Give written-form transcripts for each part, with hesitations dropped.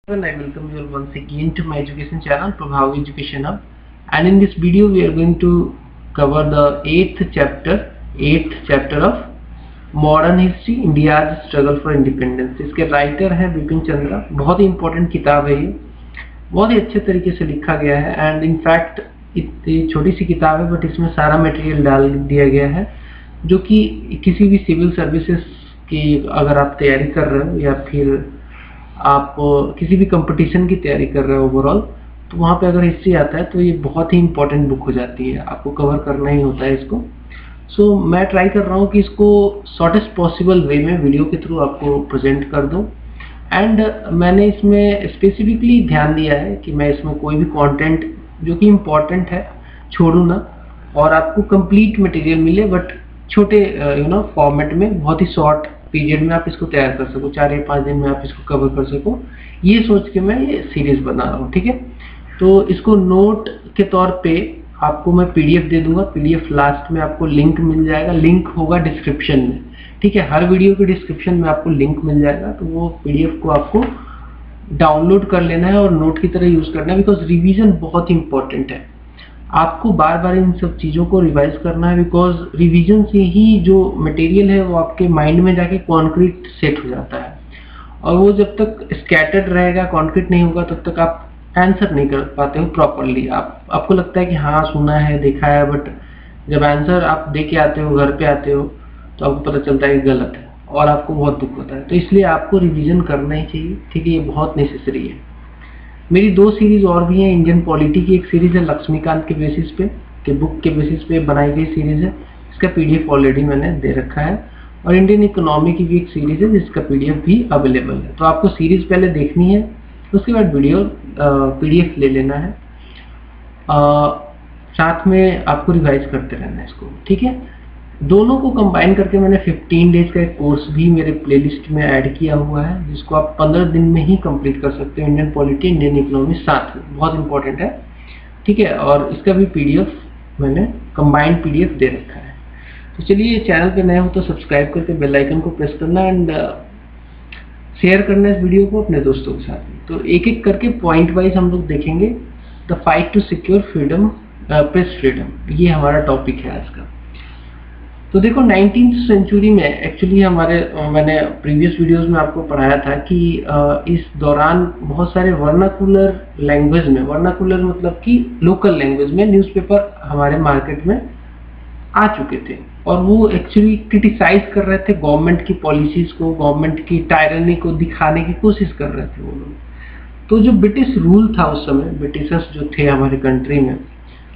I welcome you all once again to my education channel Prabhavi Education Hub, and in this video we are going to cover the 8th chapter of Modern History India's Struggle for Independence। इसके writer है बिपिन चंद्रा। बहुत ही important किताब है, ये बहुत ही अच्छे तरीके से लिखा गया है एंड इनफैक्ट इतनी छोटी सी किताब है बट इसमें सारा मटेरियल डाल दिया गया है जो कि किसी भी सिविल सर्विसेज की अगर आप तैयारी कर रहे हो या फिर आप किसी भी कंपटीशन की तैयारी कर रहे हो ओवरऑल, तो वहाँ पे अगर हिस्ट्री आता है तो ये बहुत ही इंपॉर्टेंट बुक हो जाती है, आपको कवर करना ही होता है इसको। सो मैं ट्राई कर रहा हूँ कि इसको शॉर्टेस्ट पॉसिबल वे में वीडियो के थ्रू आपको प्रेजेंट कर दूँ एंड मैंने इसमें स्पेसिफिकली ध्यान दिया है कि मैं इसमें कोई भी कंटेंट जो कि इम्पोर्टेंट है छोड़ूँ ना और आपको कंप्लीट मटेरियल मिले बट छोटे फॉर्मेट में, बहुत ही शॉर्ट पीरियड में आप इसको तैयार कर सको, 4 या 5 दिन में आप इसको कवर कर सको, ये सोच के मैं ये सीरीज बना रहा हूँ। ठीक है, तो इसको नोट के तौर पे आपको मैं पीडीएफ दे दूंगा। पीडीएफ लास्ट में आपको लिंक मिल जाएगा, लिंक होगा डिस्क्रिप्शन में। ठीक है, हर वीडियो के डिस्क्रिप्शन में आपको लिंक मिल जाएगा, तो वो पीडीएफ को आपको डाउनलोड कर लेना है और नोट की तरह यूज करना है, बिकॉज रिवीजन बहुत इंपॉर्टेंट है। आपको बार बार इन सब चीज़ों को रिवाइज करना है, बिकॉज रिवीजन से ही जो मटेरियल है वो आपके माइंड में जाके कॉन्क्रीट सेट हो जाता है और वो जब तक स्कैटर्ड रहेगा, कॉन्क्रीट नहीं होगा, तब तक आप आंसर नहीं कर पाते हो प्रॉपरली। आपको लगता है कि हाँ सुना है, देखा है, बट जब आंसर आप दे के आते हो, घर पे आते हो, तो आपको पता चलता है कि गलत है और आपको बहुत दुख होता है। तो इसलिए आपको रिवीजन करना ही चाहिए। ठीक है, ये बहुत नेसेसरी है। मेरी 2 सीरीज और भी हैं। इंडियन पॉलिटी की एक सीरीज है लक्ष्मीकांत के बेसिस पे, के बुक के बेसिस पे बनाई गई सीरीज है, इसका पीडीएफ ऑलरेडी मैंने दे रखा है, और इंडियन इकोनॉमी की भी एक सीरीज है जिसका पीडीएफ भी अवेलेबल है। तो आपको सीरीज पहले देखनी है, उसके बाद वीडियो पीडीएफ ले लेना है, साथ में आपको रिवाइज करते रहना है इसको। ठीक है, दोनों को कंबाइन करके मैंने 15 डेज का एक कोर्स भी मेरे प्लेलिस्ट में ऐड किया हुआ है, जिसको आप 15 दिन में ही कंप्लीट कर सकते हो। इंडियन पॉलिटी, इंडियन इकोनॉमी साथ में, बहुत इंपॉर्टेंट है। ठीक है, और इसका भी पीडीएफ मैंने कंबाइंड पीडीएफ दे रखा है। तो चलिए, चैनल पे नए हो तो सब्सक्राइब करके बेल आइकन को प्रेस करना एंड शेयर करना इस वीडियो को अपने दोस्तों के साथ में। तो एक एक करके पॉइंट वाइज हम लोग देखेंगे। The fight to secure freedom, press freedom, ये हमारा टॉपिक है आज का। तो देखो, 19th सेंचुरी में एक्चुअली मैंने प्रीवियस वीडियोस में आपको पढ़ाया था कि इस दौरान बहुत सारे वर्नाकुलर लैंग्वेज में, वर्नाकुलर मतलब कि लोकल लैंग्वेज में न्यूज़पेपर हमारे मार्केट में आ चुके थे और वो एक्चुअली क्रिटिसाइज कर रहे थे गवर्नमेंट की पॉलिसीज को, गवर्नमेंट की टायरनी को दिखाने की कोशिश कर रहे थे वो लोग। तो जो ब्रिटिश रूल था उस समय, ब्रिटिशर्स जो थे हमारे कंट्री में,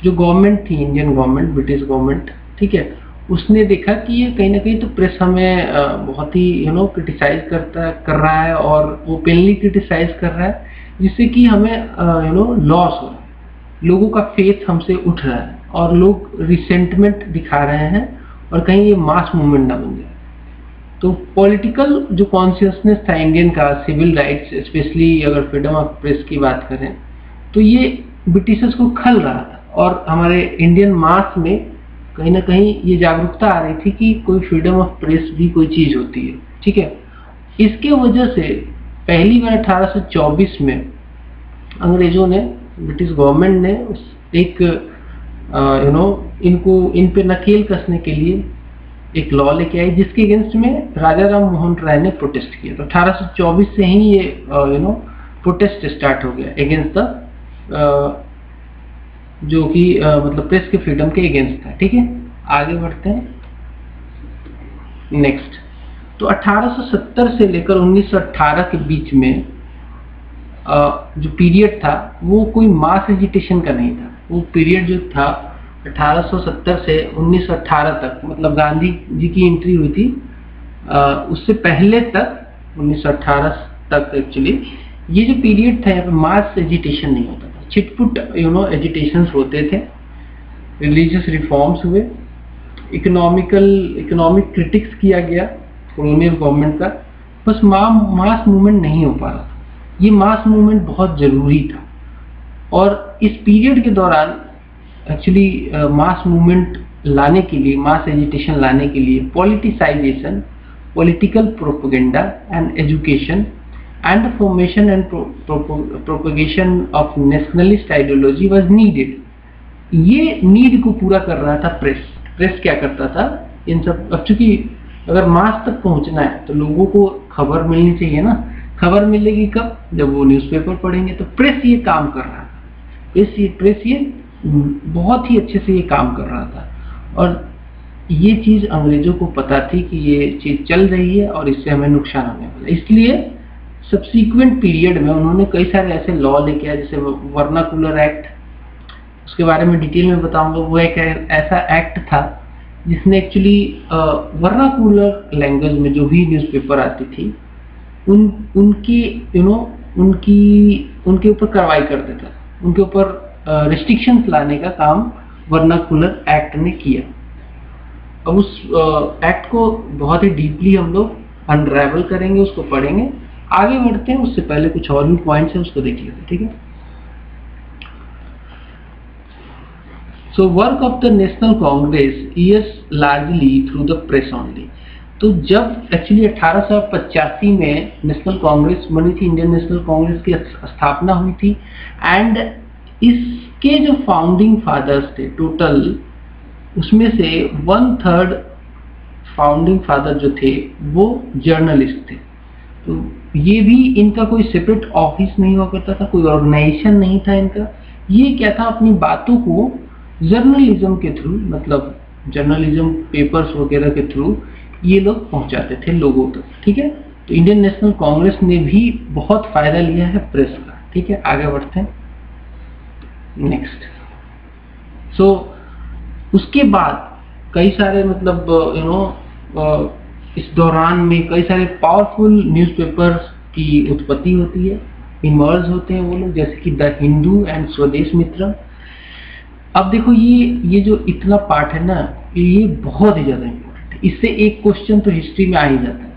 जो गवर्नमेंट थी, इंडियन गवर्नमेंट, ब्रिटिश गवर्नमेंट, ठीक है, उसने देखा कि ये कहीं ना कहीं तो प्रेस हमें बहुत ही क्रिटिसाइज कर रहा है और ओपनली क्रिटिसाइज कर रहा है, जिससे कि हमें लॉस हो रहा है, लोगों का फेथ हमसे उठ रहा है और लोग रिसेंटमेंट दिखा रहे हैं और कहीं ये मास मूवमेंट ना बन जाए। तो पॉलिटिकल जो कॉन्शियसनेस था इंडियन का, सिविल राइट्स, स्पेशली अगर फ्रीडम ऑफ प्रेस की बात करें, तो ये ब्रिटिशर्स को खल रहा था और हमारे इंडियन मास में कहीं ना कहीं ये जागरूकता आ रही थी कि कोई फ्रीडम ऑफ प्रेस भी कोई चीज होती है। ठीक है, इसके वजह से पहली बार 1824 में अंग्रेजों ने, ब्रिटिश गवर्नमेंट ने एक इन पे नकेल कसने के लिए एक लॉ लेके आई, जिसके अगेंस्ट में राजा राम मोहन राय ने प्रोटेस्ट किया। तो 1824 से ही ये प्रोटेस्ट स्टार्ट हो गया अगेंस्ट द जो कि मतलब प्रेस के फ्रीडम के अगेंस्ट था। ठीक है, आगे बढ़ते हैं नेक्स्ट। तो 1870 से लेकर 1918 के बीच में जो पीरियड था वो कोई मास एजिटेशन का नहीं था। वो पीरियड जो था 1870 से 1918 तक, मतलब गांधी जी की एंट्री हुई थी उससे पहले तक, 1918 तक एक्चुअली ये जो पीरियड था यहाँ पे मास एजिटेशन नहीं होता था। छिटपुट एजिटेशंस होते थे, रिलीजियस रिफॉर्म्स हुए, इकोनॉमिक क्रिटिक्स किया गया कॉलोनियल गवर्नमेंट का, बस मास मूवमेंट नहीं हो पा रहा था। ये मास मूवमेंट बहुत जरूरी था और इस पीरियड के दौरान एक्चुअली मास मूवमेंट लाने के लिए, मास एजिटेशन लाने के लिए politicisation, political propaganda and education and the formation and propagation of nationalist ideology was needed. ये नीड को पूरा कर रहा था प्रेस क्या करता था इन सब, अब चूंकि अगर मास तक पहुंचना है तो लोगों को खबर मिलनी चाहिए ना, खबर मिलेगी कब, जब वो न्यूज़पेपर पढ़ेंगे। तो प्रेस ये काम कर रहा था, प्रेस ये बहुत ही अच्छे से ये काम कर रहा था, और ये चीज अंग्रेजों को पता थी कि ये चीज चल रही है और इससे हमें नुकसान होने वाला है। इसलिए सब्सीक्वेंट पीरियड में उन्होंने कई सारे ऐसे लॉ लेके आए, जैसे वर्नाकुलर एक्ट, उसके बारे में डिटेल में बताऊंगा। वो एक ऐसा एक्ट था जिसने एक्चुअली वर्नाकुलर लैंग्वेज में जो भी न्यूज़पेपर आती थी उनके ऊपर कार्रवाई कर देता था, उनके ऊपर रिस्ट्रिक्शंस लाने का काम वर्नाकुलर एक्ट ने किया। अब उस एक्ट को बहुत ही डीपली हम लोग अनरावल करेंगे, उसको पढ़ेंगे, आगे बढ़ते हैं। उससे पहले कुछ और भी पॉइंट्स है, उसको देख लेते हैं, ठीक है। So work of the national Congress is largely through the press only. तो जब एक्चुअली 1885 में नेशनल कांग्रेस बनी थी, इंडियन नेशनल कांग्रेस की स्थापना हुई थी, एंड इसके जो फाउंडिंग फादर्स थे टोटल, उसमें से 1/3 फाउंडिंग फादर जो थे वो जर्नलिस्ट थे। तो ये भी इनका कोई सेपरेट ऑफिस नहीं हुआ करता था, कोई ऑर्गेनाइजेशन नहीं था इनका। ये क्या था, अपनी बातों को जर्नलिज्म के थ्रू, मतलब जर्नलिज्म पेपर्स वगैरह के थ्रू ये लोग पहुंचाते थे लोगों तक, ठीक है। तो इंडियन नेशनल कांग्रेस ने भी बहुत फायदा लिया है प्रेस का, ठीक है। आगे बढ़ते हैं नेक्स्ट। सो उसके बाद कई सारे मतलब इस दौरान में कई सारे पावरफुल न्यूज़पेपर्स की उत्पत्ति होती है, इमर्ज होते हैं वो लोग, जैसे कि द हिंदू एंड स्वदेश मित्र। अब देखो ये जो इतना पार्ट है ना, ये बहुत ही ज्यादा इम्पोर्टेंट है। इससे एक क्वेश्चन तो हिस्ट्री में आ ही जाता है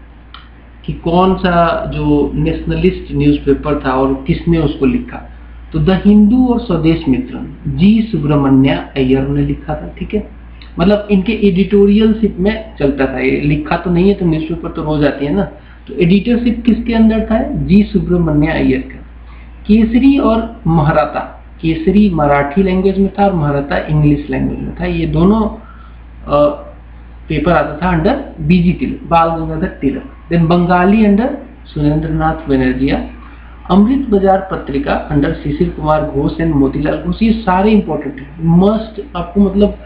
कि कौन सा जो नेशनलिस्ट न्यूज़पेपर था और किसने उसको लिखा। तो द हिंदू और स्वदेश मित्र जी सुब्रमण्य अय्यर ने लिखा था, ठीक है। मतलब इनके एडिटोरियलशिप में चलता था, ये लिखा तो नहीं है, तो न्यूज़पेपर तो रोज आती है ना। तो एडिटरशिप किसके अंदर था, जी सुब्रमण्य अय्यर का। केसरी और महाराता, केसरी मराठी लैंग्वेज में था और महाराता इंग्लिश लैंग्वेज में था। ये दोनों पेपर आता था under B G Tilak, Bal Gangadhar Tilak. Then Bengalee under Surendranath Banerjea. Amrit Bazar Patrika under Shishir Kumar Ghosh and Motilal Ghosh. ये सारे इंपॉर्टेंट है, मस्ट आपको, मतलब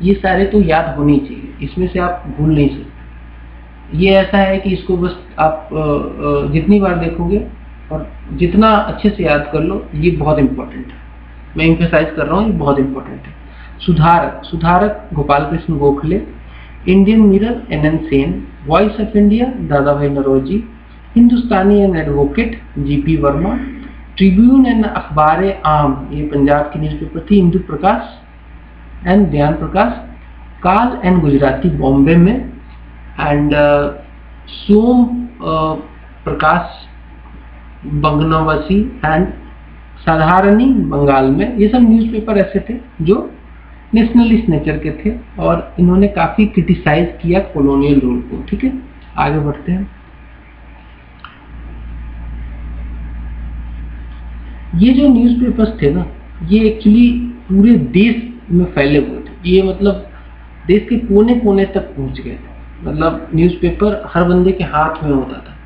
ये सारे तो याद होने चाहिए, इसमें से आप भूल नहीं सकते। ये ऐसा है कि इसको बस आप जितनी बार देखोगे और जितना अच्छे से याद कर लो, ये बहुत इंपॉर्टेंट है। मैं एम्फेसाइज कर रहा हूँ, ये बहुत इंपॉर्टेंट है। Sudharak Gopal Krishna Gokhale. Indian mirror NN Sen. Voice of India Dadabhai Naoroji. Hindustani and advocate GP Verma. Tribune and Akhbar Am, ये पंजाब की न्यूज़पेपर थी, इंदु प्रकाश एंड ज्ञान प्रकाश। काल एंड गुजराती बॉम्बे में, एंड सोम प्रकाश बंगनावासी एंड साधारणी बंगाल में। ये सब न्यूज़पेपर ऐसे थे जो नेशनलिस्ट नेचर के थे और इन्होंने काफी क्रिटिसाइज किया कॉलोनियल रूल को, ठीक है। आगे बढ़ते हैं। ये जो न्यूज़पेपर्स थे ना, ये एक्चुअली पूरे देश में फैले हुए थे। ये मतलब देश के कोने कोने तक पहुंच गए थे। मतलब न्यूज़पेपर हर बंदे के हाथ में होता था।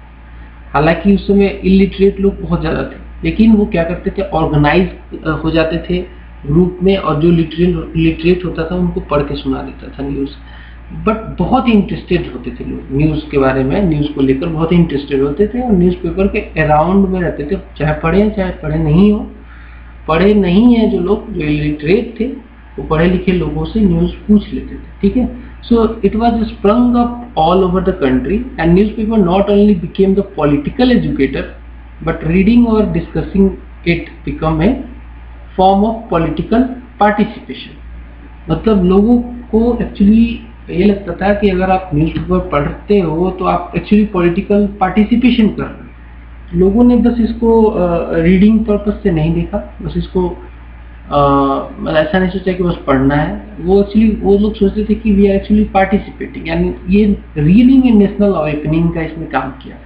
हालांकि उस समय इलिटरेट लोग बहुत ज्यादा थे, लेकिन वो क्या करते थे, ऑर्गेनाइज हो जाते थे ग्रुप में, और जो लिटरेट होता था उनको पढ़ के सुना देता था न्यूज़। बट बहुत ही इंटरेस्टेड होते थे लोग न्यूज़ के बारे में, न्यूज़ को लेकर बहुत ही इंटरेस्टेड होते थे और न्यूज़पेपर के अराउंड में रहते थे, चाहे पढ़े नहीं हो। पढ़े नहीं है जो लोग, जो इलिटरेट थे, वो पढ़े लिखे लोगों से न्यूज़ पूछ लेते थे, ठीक है। So it was sprung up all over the country, and newspaper not only became the political educator, but reading or discussing it become a form of political participation. मतलब लोगों को एक्चुअली ये लगता था कि अगर आप न्यूज़पेपर पढ़ते हो तो आप एक्चुअली पॉलिटिकल पार्टिसिपेशन कर रहे हो। लोगों ने बस इसको रीडिंग पर्पस से नहीं देखा, बस इसको मतलब ऐसा नहीं सोचा कि बस पढ़ना है। वो लोग सोचते थे कि वी आर एक्चुअली पार्टिसिपेटिंग, यानी ये रियली में नेशनल अवेकनिंग का इसमें काम किया।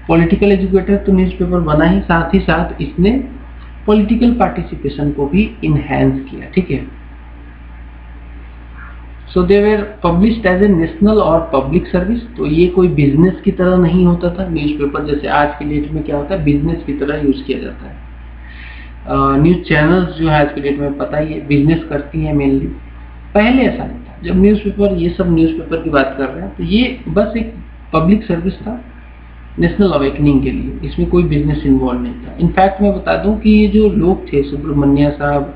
पॉलिटिकल एजुकेटर तो न्यूज़पेपर बना ही, साथ ही साथ इसने पॉलिटिकल पार्टिसिपेशन को भी इनहेंस किया, ठीक है। So they were published as a national और पब्लिक सर्विस। तो ये कोई बिजनेस की तरह नहीं होता था न्यूज़पेपर, जैसे आज के डेट में क्या होता है, बिजनेस की तरह यूज किया जाता है। न्यूज चैनल्स जो है आज के डेट में पता ही है बिजनेस करती है मेनली, पहले ऐसा नहीं था। जब न्यूज़पेपर, ये सब न्यूज़पेपर की बात कर रहे हैं, तो ये बस एक पब्लिक सर्विस था नेशनल अवेकनिंग के लिए, इसमें कोई बिजनेस इन्वॉल्व नहीं था। इनफैक्ट मैं बता दूं कि ये जो लोग थे, सुब्रमण्य साहब,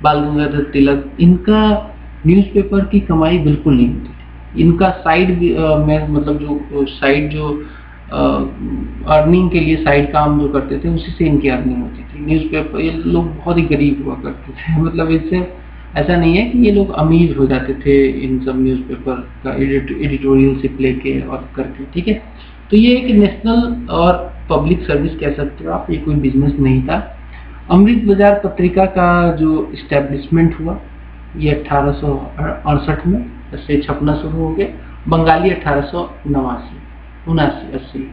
बाल गंगाधर तिलक, इनका न्यूज़पेपर की कमाई बिल्कुल नहीं होती थी। इनका साइड में, मतलब जो साइड जो अर्निंग के लिए साइड काम जो करते थे, उसी से इनकी अर्निंग होती थी। न्यूज़पेपर, ये लोग बहुत ही गरीब हुआ करते थे, मतलब इससे ऐसा नहीं है कि ये लोग अमीर हो जाते थे इन सब न्यूज़पेपर का एडिटोरियलशिप लेके और करके, ठीक है। तो ये एक नेशनल और पब्लिक सर्विस कह सकते हो आप, ये कोई बिजनेस नहीं था। अमृत बाजार पत्रिका का जो इस्टेब्लिशमेंट हुआ ये 1868 में, इससे छपना शुरू हो गए। बंगाली 1879, 79,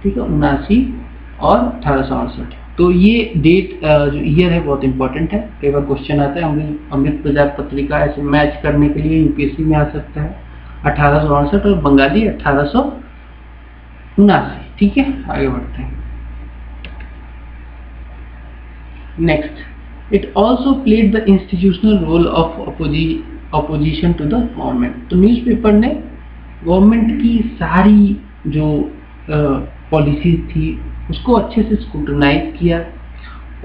ठीक है, 79 और 1868। तो ये डेट जो ईयर है बहुत इंपॉर्टेंट है, कई बार क्वेश्चन आता है। अमृत बाजार पत्रिका ऐसे मैच करने के लिए यूपीएससी में आ सकता है, 1868 और बंगाली 1879, ठीक है। आगे बढ़ते हैं। Next, it also played the institutional role of opposition to the government। तो न्यूज़पेपर ने गवर्नमेंट की सारी जो पॉलिसी थी उसको अच्छे से स्क्रूटनाइज किया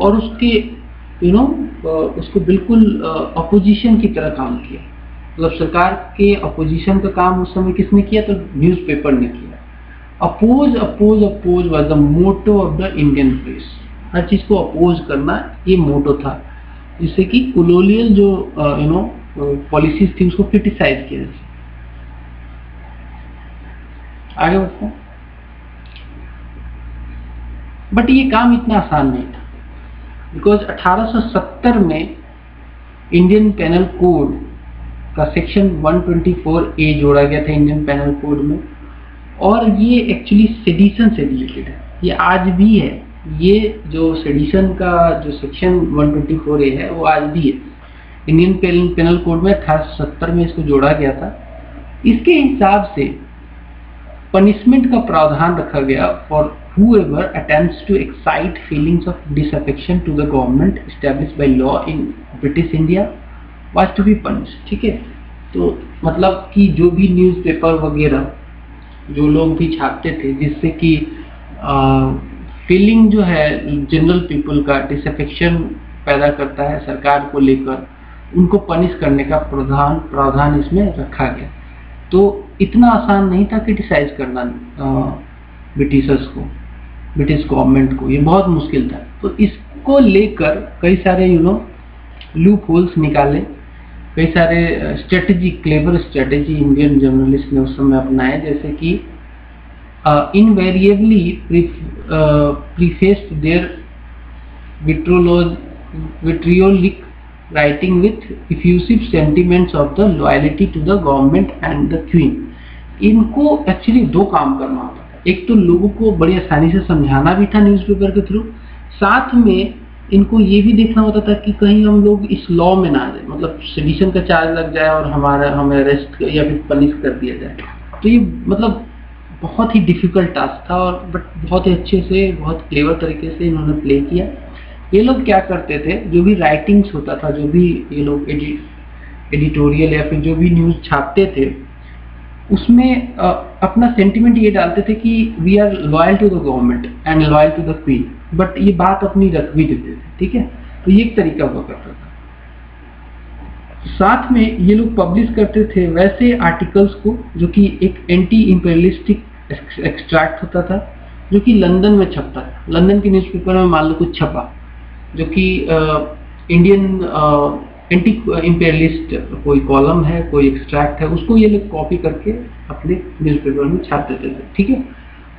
और उसके उसको बिल्कुल अपोजिशन की तरह काम किया। मतलब सरकार के अपोजिशन का काम उस समय किसने किया, तो न्यूज़पेपर ने किया। Oppose was the motto of the Indian press. हर चीज को अपोज करना ये मोटो था, जिससे कि कोलोनियल जो पॉलिसीज थी उसको क्रिटिसाइज किया जाए। आगे बढ़ते हैं। बट ये काम इतना आसान नहीं था, बिकॉज 1870 में इंडियन पेनल कोड का सेक्शन 124A जोड़ा गया था इंडियन पेनल कोड में, और ये एक्चुअली सेडिशन से रिलेटेड है। ये आज भी है, ये जो सेडिशन का जो सेक्शन 124A है वो आज भी है इंडियन पेनल कोड में। 1870 में इसको जोड़ा गया था। इसके हिसाब से पनिशमेंट का प्रावधान रखा गया for whoever attempts to excite feelings of disaffection to the government established by law in British India was to be punished, ठीक है। तो मतलब कि जो भी न्यूज़पेपर वगैरह जो लोग भी छापते थे जिससे कि फीलिंग जो है जनरल पीपल का डिसअफेक्शन पैदा करता है सरकार को लेकर, उनको पनिश करने का प्रावधान इसमें रखा गया। तो इतना आसान नहीं था क्रिटिसाइज करना ब्रिटिश गवर्नमेंट को, ये बहुत मुश्किल था। तो इसको लेकर कई सारे लूप होल्स निकाले, कई सारे क्लेवर स्ट्रेटेजी इंडियन जर्नलिस्ट ने उस समय अपनाए, जैसे कि invariably prefaced their vitriolic writing with effusive sentiments of the loyalty to the government and the queen। इनको एक्चुअली दो काम करना होता था, एक तो लोगों को बड़ी आसानी से समझाना भी था न्यूज़पेपर के थ्रू, साथ में इनको ये भी देखना होता था कि कहीं हम लोग इस लॉ में ना आ जाए, मतलब सेडिशन का चार्ज लग जाए और हमें अरेस्ट या फिर पनिश कर दिया जाए। तो ये मतलब बहुत ही डिफिकल्ट टास्क था, और बट बहुत ही अच्छे से, बहुत क्लेवर तरीके से इन्होंने प्ले किया। ये लोग क्या करते थे, जो भी राइटिंग्स होता था, जो भी ये लोग एडिटोरियल या फिर जो भी न्यूज़ छापते थे, उसमें अपना सेंटिमेंट ये डालते थे कि we are loyal to the government and loyal to the queen, but ये बात अपनी रख भी देते थे, ठीक है। तो ये एक तरीका हुआ करता था। साथ में ये लोग पब्लिश करते थे वैसे आर्टिकल्स को जो कि एक एंटी इंपीरियलिस्टिक एक्सट्रैक्ट होता था, जो कि लंदन में छपता था। लंदन के न्यूज़पेपर में मान लो कुछ छपा जो कि इंडियन एंटी इंपीरियलिस्ट कोई कॉलम है, कोई एक्सट्रैक्ट है, उसको ये लोग कॉपी करके अपने न्यूज़पेपर में छाप देते थे, ठीक है।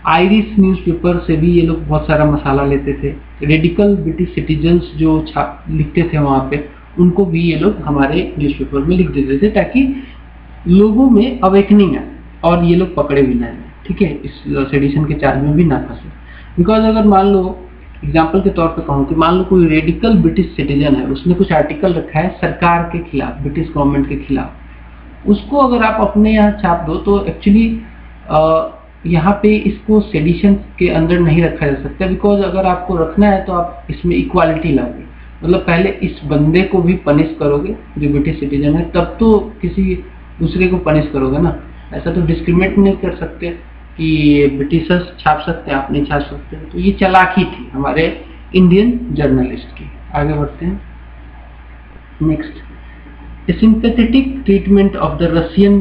आयरिश न्यूज़पेपर से भी ये लोग बहुत सारा मसाला लेते थे। रेडिकल ब्रिटिश सिटीजन्स जो लिखते थे वहाँ पे, उनको भी ये लोग हमारे न्यूज़पेपर में लिख देते थे ताकि लोगों में अवेकनिंग आए और ये लोग पकड़े भी ना जाए। ठीक है, इस सेडिशन के चार्ज में भी ना फंसे। बिकॉज अगर मान लो एग्जाम्पल के तौर पे कहूँ कि मान लो कोई रेडिकल ब्रिटिश सिटीजन है, उसने कुछ आर्टिकल रखा है सरकार के खिलाफ, ब्रिटिश गवर्नमेंट के खिलाफ, उसको अगर आप अपने यहाँ छाप दो तो एक्चुअली यहाँ पे इसको सेडिशन के अंदर नहीं रखा जा सकता। बिकॉज अगर आपको रखना है तो आप इसमें इक्वालिटी लाओगे, मतलब पहले इस बंदे को भी पनिश करोगे जो ब्रिटिश सिटीजन है, तब तो किसी दूसरे को पनिश करोगे ना। ऐसा तो डिस्क्रिमिनेट नहीं कर सकते कि ब्रिटिशर्स छाप सकते हैं, आप नहीं छाप सकते। तो ये चालाकी थी हमारे इंडियन जर्नलिस्ट की। आगे बढ़ते हैं। Next, a sympathetic treatment of the Russian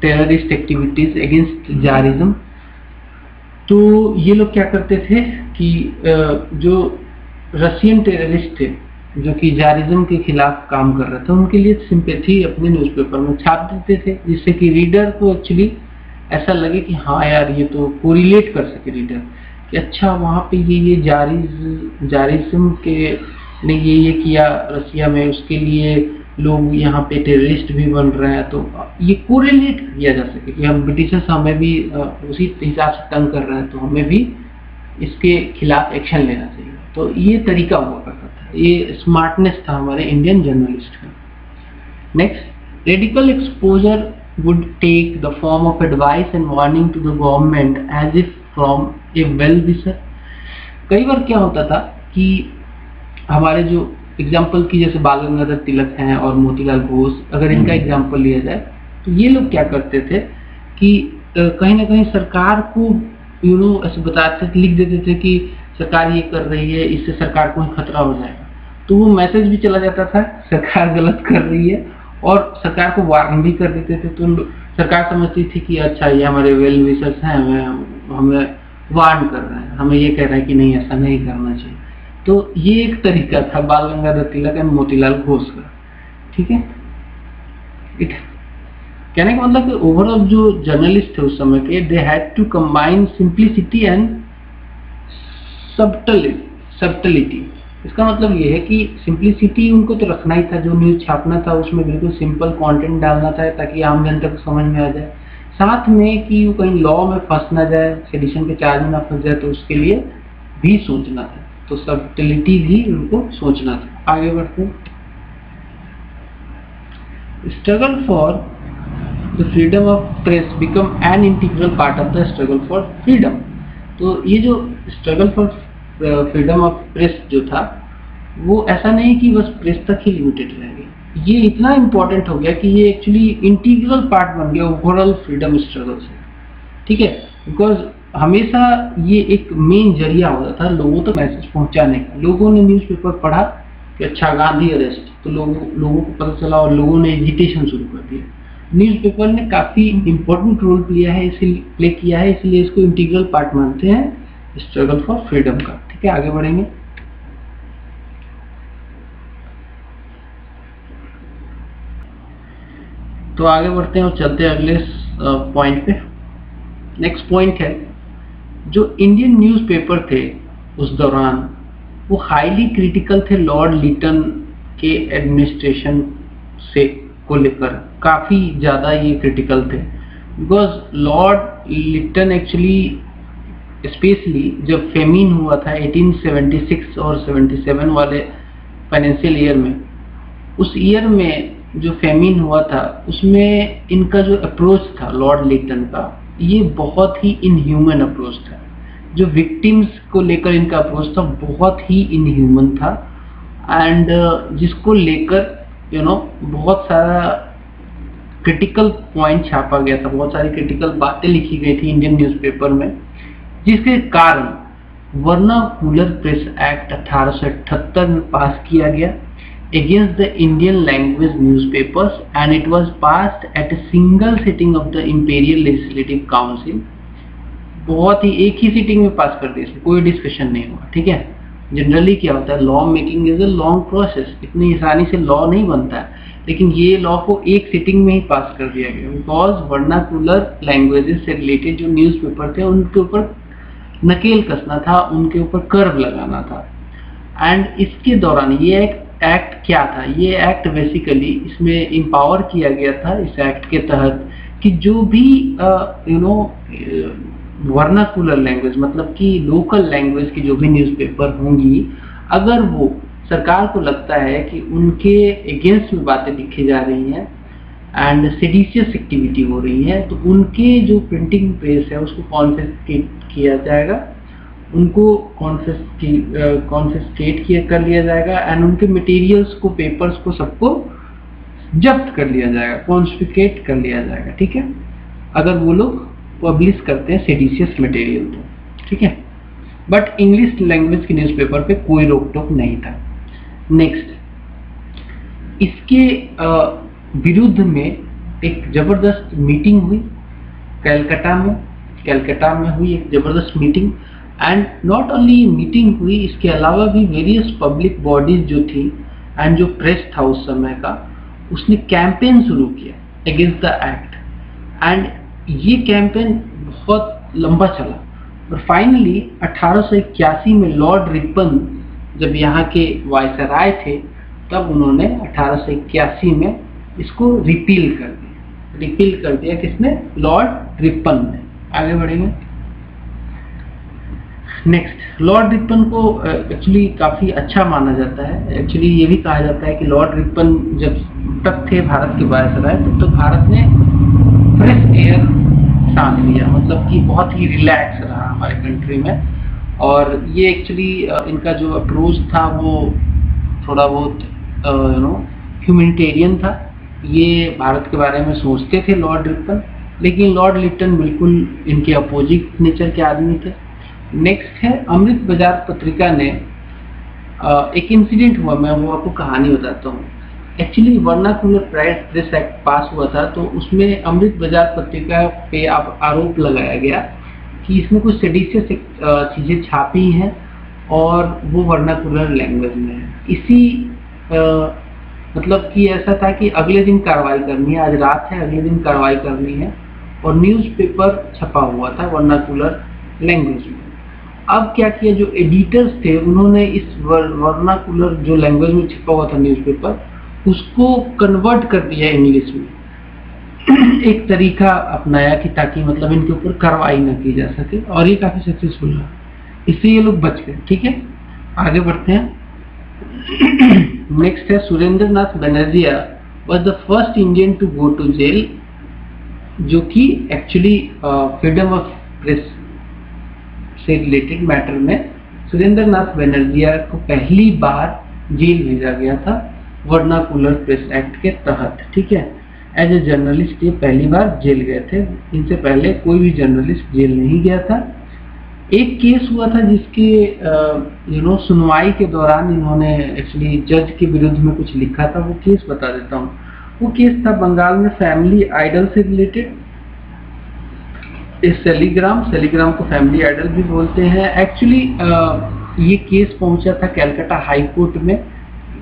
terrorist activities against जारिज्म। तो ये लोग क्या करते थे कि जो रशियन टेररिस्ट थे जो कि जारिज्म के खिलाफ काम कर रहे थे, उनके लिए सिंपैथी अपने न्यूज़पेपर में छाप देते थे, जिससे कि रीडर को एक्चुअली ऐसा लगे कि हाँ यार ये तो कोरिलेट कर सके रीडर कि अच्छा वहाँ पे ये जारिज्म के ने ये किया रसिया में, उसके लिए लोग यहाँ पे टेररिस्ट भी बन रहे हैं, तो ये कोरिलेट किया जा सके कि हम ब्रिटिशर्स हमें भी उसी हिसाब से तंग कर रहे हैं, तो हमें भी इसके खिलाफ एक्शन लेना चाहिए। तो ये तरीका हुआ करता था, ये स्मार्टनेस था हमारे इंडियन जर्नलिस्ट का। Next, radical exposure would take the form of advice and warning to the government as if from a well-wisher। कई बार क्या होता था कि हमारे जो एग्जाम्पल की जैसे बाल गंगाधर तिलक हैं और मोतीलाल घोष, अगर इनका एग्जाम्पल लिया जाए तो ये लोग क्या करते थे कि कहीं ना कहीं सरकार को ऐसे बताते थे, लिख देते थे कि सरकार ये कर रही है, इससे सरकार को खतरा हो जाएगा। तो वो मैसेज भी चला जाता था सरकार गलत कर रही है, और सरकार को वार्न भी कर देते थे। तो सरकार समझती थी कि अच्छा ये हमारे वेल विशर्स हैं, हमें वार्न कर रहे हैं, हमें ये कह रहा है कि नहीं ऐसा नहीं करना चाहिए। तो ये एक तरीका था बाल गंगाधर तिलक एंड मोतीलाल घोष का। ठीक है, कहने का मतलब कि ओवरऑल जो जर्नलिस्ट थे उस समय के, they had to combine simplicity and subtlety. इसका मतलब ये है कि सिंप्लिसिटी उनको तो रखना ही था, जो न्यूज़ छापना था उसमें बिल्कुल सिंपल कंटेंट डालना था ताकि आम जनता को समझ में आ जाए, साथ में कि वो कहीं लॉ में फंस ना जाए, सेडिशन के चार्ज में ना फंस जाए, तो उसके लिए भी सोचना था। तो सब्टिलिटी भी उनको सोचना था। आगे बढ़ते हैं। Struggle for the freedom of press become an integral part of the struggle for freedom. तो ये जो struggle for freedom of press जो था वो ऐसा नहीं कि बस प्रेस तक ही लिमिटेड रह गया, ये इतना इम्पोर्टेंट हो गया कि ये एक्चुअली इंटीग्रल पार्ट बन गया ओवरऑल फ्रीडम स्ट्रगल से। ठीक है, बिकॉज हमेशा ये एक मेन जरिया होता था लोगों तक मैसेज पहुंचाने का। लोगों ने न्यूज़पेपर पढ़ा कि अच्छा गांधी अरेस्ट, तो लोगों को पता चला और लोगों ने एजिटेशन शुरू कर दिया। न्यूज़पेपर ने काफ़ी इम्पोर्टेंट रोल प्ले किया है, इसलिए इसको इंटीग्रल पार्ट मानते हैं स्ट्रगल फॉर फ्रीडम का। ठीक है, आगे बढ़ेंगे। तो आगे बढ़ते हैं और चलते हैं अगले पॉइंट पे। नेक्स्ट पॉइंट है, जो इंडियन न्यूज़पेपर थे उस दौरान वो हाईली क्रिटिकल थे लॉर्ड लिटन के एडमिनिस्ट्रेशन से को लेकर, काफ़ी ज़्यादा ये क्रिटिकल थे। Because lord Lytton actually specially जब फेमिन हुआ था 1876 और 77 वाले फाइनेंशियल ईयर में, उस ईयर में जो फेमिन हुआ था उसमें इनका जो अप्रोच था लॉर्ड लिटन का, ये बहुत ही इनह्यूमन अप्रोच था। जो विक्टिम्स को लेकर इनका अप्रोच था बहुत ही इनह्यूमन था, एंड जिसको लेकर बहुत सारा क्रिटिकल पॉइंट छापा गया था, बहुत सारी क्रिटिकल बातें लिखी गई थी इंडियन न्यूज़पेपर में, जिसके कारण वर्नाकुलर प्रेस एक्ट 1878 में पास किया गया against the Indian language newspapers, and it was passed at a single sitting of the imperial legislative council. बहुत ही एक ही सिटिंग में पास कर दिया, इसमें कोई डिस्कशन नहीं हुआ। ठीक है, जनरली क्या होता है, law making is a long process, इतनी आसानी से लॉ नहीं बनता है, लेकिन ये लॉ को एक सिटिंग में ही पास कर दिया गया। बिकॉज वर्नाकुलर लैंग्वेजेस से रिलेटेड जो न्यूज़पेपर थे उनके ऊपर नकेल कसना था, उनके ऊपर कर्व लगाना था। एंड इसके दौरान ये एक एक्ट क्या था, ये एक्ट बेसिकली इसमें एम्पावर किया गया था इस एक्ट के तहत कि जो भी वर्नाकुलर लैंग्वेज मतलब कि लोकल लैंग्वेज की जो भी न्यूज़पेपर होंगी, अगर वो सरकार को लगता है कि उनके अगेंस्ट में बातें लिखी जा रही हैं एंड सेडिशियस एक्टिविटी हो रही है, तो उनके जो प्रिंटिंग प्रेस है उसको कॉन्फिस्केट किया जाएगा, उनको कॉन्फिस्केट किया कर लिया जाएगा एंड उनके मटेरियल्स को, पेपर्स को, सबको जब्त कर लिया जाएगा, कॉन्फिस्केट कर लिया जाएगा, ठीक है, अगर वो लोग पब्लिश करते हैं सेडिशियस मटेरियल तो, ठीक है। बट इंग्लिश लैंग्वेज के न्यूज़पेपर पे कोई रोक टोक नहीं था। नेक्स्ट, इसके विरुद्ध में एक जबरदस्त मीटिंग हुई कलकत्ता में हुई एक जबरदस्त meeting, and not only meeting हुई, इसके अलावा भी वेरियस पब्लिक बॉडीज जो थी एंड जो प्रेस था उस समय का, उसने कैंपेन शुरू किया अगेंस्ट द एक्ट, एंड ये कैंपेन बहुत लंबा चला और फाइनली 1881 में लॉर्ड रिपन जब यहाँ के वायसराय थे, तब उन्होंने 1881 में इसको रिपील कर दिया किसने? लॉर्ड रिपन ने। आगे बढ़ेंगे। नेक्स्ट, लॉर्ड रिपन को एक्चुअली काफ़ी अच्छा माना जाता है। एक्चुअली ये भी कहा जाता है कि लॉर्ड रिपन जब तक थे भारत के वायसराय, तब तक भारत ने फ्रेश एयर सांस लिया, मतलब कि बहुत ही रिलैक्स रहा हमारे कंट्री में। और ये एक्चुअली इनका जो अप्रोच था वो थोड़ा बहुत ह्यूमैनिटेरियन था। ये भारत के बारे में सोचते थे लॉर्ड रिपन, लेकिन लॉर्ड लिटन बिल्कुल इनके अपोजिट नेचर के आदमी थे। नेक्स्ट है अमृत बाजार पत्रिका ने एक इंसिडेंट हुआ, मैं वो आपको कहानी बताता हूँ। एक्चुअली वर्नाकुलर प्रेस एक्ट पास हुआ था, तो उसमें अमृत बाजार पत्रिका पे आरोप लगाया गया कि इसमें कुछ सेडिशियस चीज़ें छापी हैं और वो वर्नाकुलर लैंग्वेज में है। इसी मतलब कि ऐसा था कि अगले दिन कार्रवाई करनी है, आज रात है, अगले दिन कार्रवाई करनी है, और न्यूज़पेपर छपा हुआ था वर्नाकुलर लैंग्वेज में। अब क्या किया, जो एडिटर्स थे उन्होंने इस वर्नाकुलर जो लैंग्वेज में छपा हुआ था न्यूज़पेपर, उसको कन्वर्ट कर दिया इंग्लिश में। एक तरीका अपनाया कि ताकि मतलब इनके ऊपर कार्रवाई न की जा सके, और ये काफ़ी सक्सेसफुल रहा, इससे ये लोग बच गए। ठीक है, आगे बढ़ते हैं। नेक्स्ट है Surendranath Banerjea was the first Indian to go to jail, जो कि एक्चुअली फ्रीडम ऑफ प्रेस से रिलेटेड मैटर में सुरेंद्र नाथ बनर्जिया को पहली बार जेल भेजा गया था वर्नाकुलर प्रेस एक्ट के तहत। ठीक है, एज ए जर्नलिस्ट ये पहली बार जेल गए थे, इनसे पहले कोई भी जर्नलिस्ट जेल नहीं गया था। एक केस हुआ था जिसके सुनवाई के दौरान इन्होंने एक्चुअली जज के विरुद्ध में कुछ लिखा था, वो केस बता देता हूँ। वो केस था बंगाल में फैमिली आइडल से रिलेटेड। इस सेलीग्राम को फैमिली आइडल भी बोलते हैं। एक्चुअली ये केस पहुंचा था कलकत्ता हाई कोर्ट में।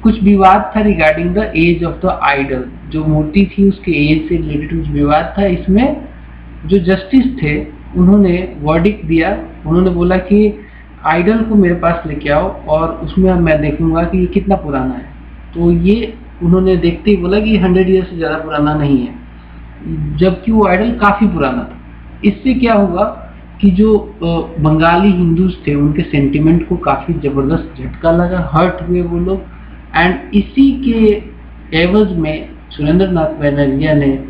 कुछ विवाद था regarding the age of the idol, जो मूर्ति थी उसके एज से रिलेटेड कुछ विवाद था। इसमें जो जस्टिस थे उन्होंने वर्डिक्ट दिया, उन्होंने बोला कि आइडल को मेरे पास लेके आओ और उसमें मैं देखूंगा कि ये कितना पुराना है। तो ये उन्होंने देखते ही बोला कि 100 ईयर से ज़्यादा पुराना नहीं है, जबकि वो आइडल काफ़ी पुराना था। इससे क्या हुआ कि जो बंगाली हिंदूज थे उनके सेंटिमेंट को काफ़ी ज़बरदस्त झटका लगा, हर्ट हुए वो लोग। एंड इसी के एवज में सुरेंद्र नाथ बनर्जिया ने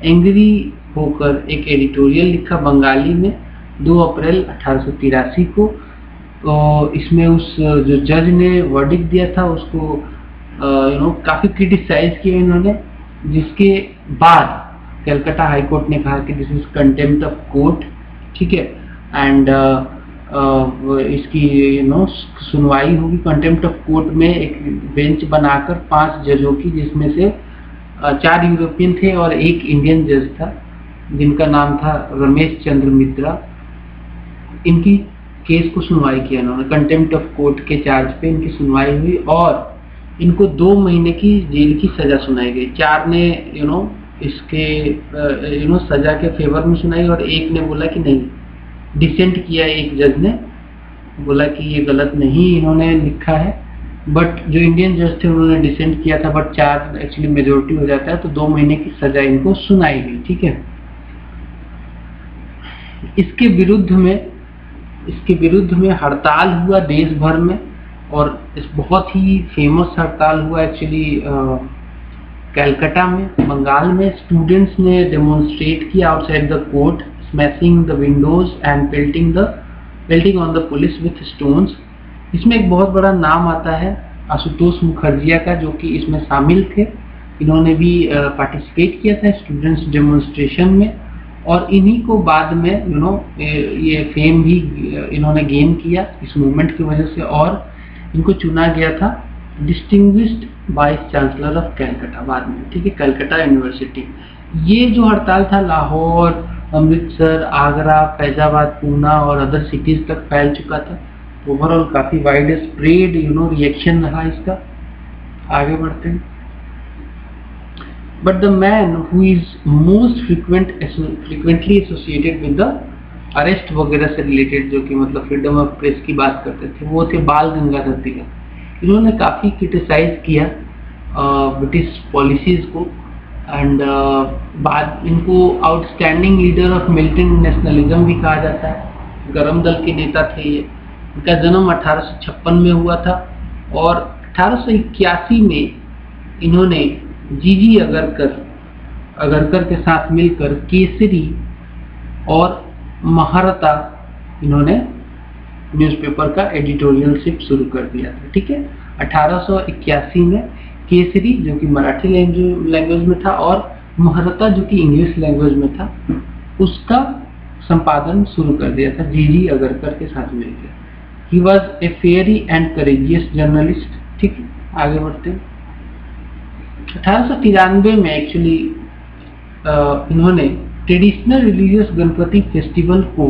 एंग्री होकर एक एडिटोरियल लिखा बंगाली में 2 अप्रैल 1883 को। तो इसमें उस जो जज ने वर्डिक्ट दिया था उसको काफ़ी क्रिटिसाइज किया इन्होंने, जिसके बाद कलकत्ता हाई कोर्ट ने कहा कि this is contempt of court. ठीक है, एंड इसकी सुनवाई होगी कंटेम्प्ट ऑफ कोर्ट में एक बेंच बनाकर 5 जजों की, जिसमें से 4 यूरोपियन थे और 1 इंडियन जज था जिनका नाम था रमेश चंद्र मित्रा। इनकी केस को सुनवाई किया इन्होंने, कंटेम्प्ट ऑफ कोर्ट के चार्ज पे इनकी सुनवाई हुई और इनको 2 महीने की जेल की सजा सुनाई गई। 4 ने इसके सजा के फेवर में सुनाई और 1 ने बोला कि नहीं, डिसेंट किया। एक जज ने बोला कि ये गलत नहीं इन्होंने लिखा है, बट जो इंडियन जज थे उन्होंने डिसेंट किया था, बट 4 एक्चुअली मेजोरिटी हो जाता है, तो 2 महीने की सजा इनको सुनाई गई। ठीक है, इसके विरुद्ध में हड़ताल हुआ देश भर में, और इस बहुत ही फेमस हड़ताल हुआ एक्चुअली कलकत्ता में, बंगाल में। स्टूडेंट्स ने डेमोन्स्ट्रेट किया outside the court, smashing the Windows and pelting on the police with stones. इसमें एक बहुत बड़ा नाम आता है आशुतोष मुखर्जी का, जो कि इसमें शामिल थे। इन्होंने भी पार्टिसिपेट किया था स्टूडेंट्स डेमोन्स्ट्रेशन में, और इन्हीं को बाद में ये फेम भी इन्होंने गेन किया इस मूवमेंट की वजह से, और इनको चुना गया था distinguished vice chancellor of Calcutta बाद में, ठीक है, कलकत्ता यूनिवर्सिटी। ये जो हड़ताल था लाहौर, अमृतसर, आगरा, फैजाबाद, पूना और अदर सिटीज तक फैल चुका था। ओवरऑल काफी वाइड स्प्रेड रिएक्शन रहा इसका। आगे बढ़ते हैं। But the man who is most frequently associated with the arrest वगैरह से रिलेटेड, जो कि मतलब फ्रीडम ऑफ प्रेस की बात करते थे, वो थे बाल गंगाधर तिलक। इन्होंने काफी क्रिटिसाइज किया ब्रिटिश पॉलिसीज को, एंड बाद इनको outstanding leader of militant nationalism भी कहा जाता है। गरम दल के नेता थे ये। इनका जन्म 1856 में हुआ था, और 1881 में इन्होंने जीजी अगरकर के साथ मिलकर केसरी और महारता इन्होंने न्यूज़पेपर का एडिटोरियलशिप शुरू कर दिया था, ठीक है। 1881 में केसरी, जो कि मराठी लैंग्वेज में था, और महारता, जो कि इंग्लिश लैंग्वेज में था, उसका संपादन शुरू कर दिया था जीजी अगरकर के साथ मिलकर। He was a fiery and courageous journalist, ठीक है। आगे बढ़ते हैं। 1893 में एक्चुअली इन्होंने ट्रेडिशनल रिलीजियस गणपति फेस्टिवल को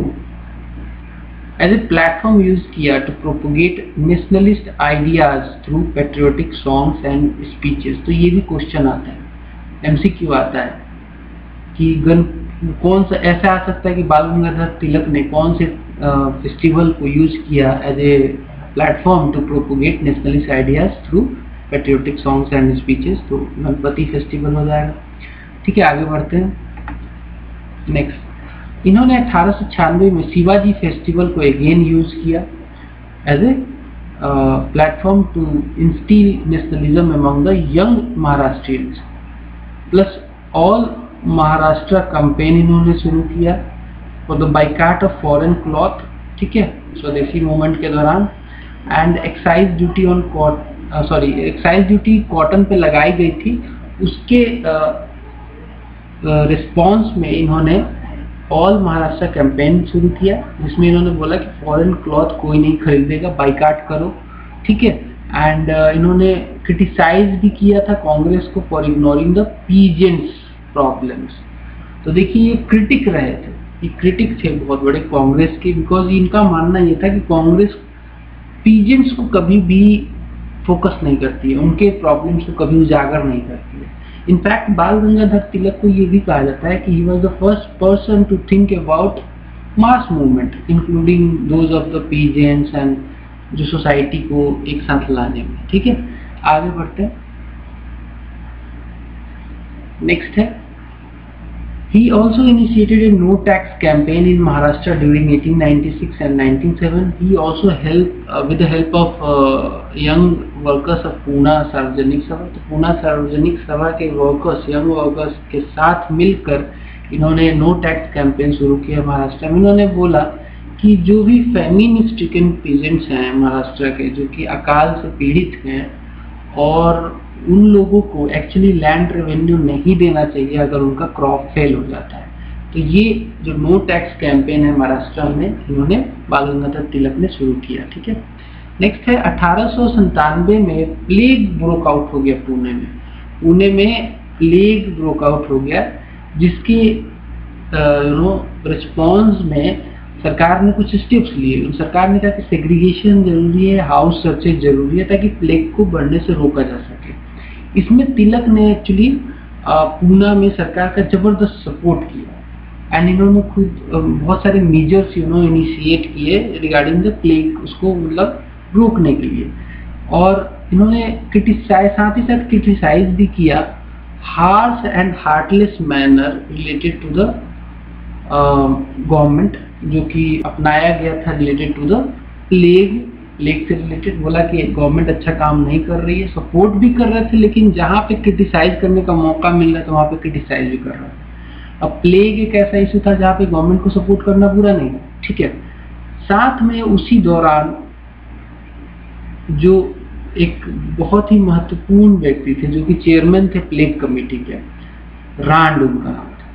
एज ए प्लेटफॉर्म यूज किया to propagate nationalist ideas through patriotic songs and speeches. तो ये भी क्वेश्चन आता है, एमसीक्यू आता है कि कौन सा ऐसा आ सकता है कि बाल गंगाधर तिलक ने कौन से फेस्टिवल को यूज किया as a platform to propagate nationalist ideas through patriotic songs and speeches. तो गणपति फेस्टिवल हो जाएगा, ठीक है। आगे बढ़ते हैं। नेक्स्ट, इन्होंने 1896 में शिवाजी फेस्टिवल को अगेन यूज किया as a platform to instil nationalism among the young Maharashtrians. Plus all Maharashtra campaign इन्होंने शुरू किया for the boycott of foreign cloth, ठीक है, स्वदेशी मूवमेंट के दौरान। एंड एक्साइज ड्यूटी कॉटन पे लगाई गई थी, उसके रिस्पॉन्स में इन्होंने ऑल महाराष्ट्र कैंपेन शुरू किया, जिसमें इन्होंने बोला कि फॉरेन क्लॉथ कोई नहीं खरीदेगा, बाइकाट करो, ठीक है। एंड इन्होंने क्रिटिसाइज भी किया था कांग्रेस को for ignoring the peasants problems. तो देखिए ये क्रिटिक रहे थे, ये क्रिटिक थे बहुत बड़े कांग्रेस के, बिकॉज इनका मानना ये था कि कांग्रेस पीजेंट्स को कभी भी फोकस नहीं करती है, उनके प्रॉब्लम्स को कभी उजागर नहीं करती है। इनफैक्ट बाल गंगाधर तिलक को ये भी कहा जाता है कि he was the first person to think about mass movement including those of the peasants and जो सोसाइटी को एक साथ लाने में, ठीक है। आगे बढ़ते हैं। नेक्स्ट है, he also initiated a no tax campaign in Maharashtra during 1896 and 1907. He also helped with the help of young workers of Pune सार्वजनिक सभा। तो पूना सार्वजनिक सभा के वर्कर्स, यंग वर्कर्स के साथ मिलकर इन्होंने नो टैक्स कैंपेन शुरू किया महाराष्ट्र में। इन्होंने बोला कि जो भी फेमिन स्ट्रिकन पीजेंट्स हैं महाराष्ट्र के, जो कि अकाल से पीड़ित हैं, और उन लोगों को एक्चुअली लैंड रेवेन्यू नहीं देना चाहिए अगर उनका क्रॉप फेल हो जाता है। तो ये जो नो टैक्स कैंपेन है महाराष्ट्र में, इन्होंने बाल गंगाधर तिलक ने शुरू किया, ठीक है। नेक्स्ट है 1897 में प्लेग ब्रोक आउट हो गया पुणे में। पुणे में प्लेग ब्रोक आउट हो गया, जिसके रिस्पॉन्स में सरकार ने कुछ स्टेप्स लिए। सरकार ने कहा कि सेग्रीगेशन जरूरी है, हाउस सर्चेज जरूरी है, ताकि प्लेग को बढ़ने से रोका जा सके। इसमें तिलक ने एक्चुअली पूना में सरकार का जबरदस्त सपोर्ट किया, एंड इन्होंने खुद बहुत सारे मेजर्स इनिशिएट किए रिगार्डिंग द प्लेग, उसको मतलब रोकने के लिए। और इन्होंने साथ ही साथ क्रिटिसाइज भी किया harsh and heartless manner related to the government जो कि अपनाया गया था रिलेटेड टू द प्लेग से रिलेटेड। बोला कि गवर्नमेंट अच्छा काम नहीं कर रही है, सपोर्ट भी कर रहे थे, लेकिन जहाँ पे क्रिटिसाइज करने का मौका मिल रहा था वहाँ पे क्रिटिसाइज भी कर रहा था। अब प्लेग एक ऐसा इशू था जहाँ पे गवर्नमेंट को सपोर्ट करना बुरा नहीं है, ठीक है। साथ में उसी दौरान जो एक बहुत ही महत्वपूर्ण व्यक्ति थे जो कि चेयरमैन थे प्लेग कमेटी के, रांड उनका नाम था,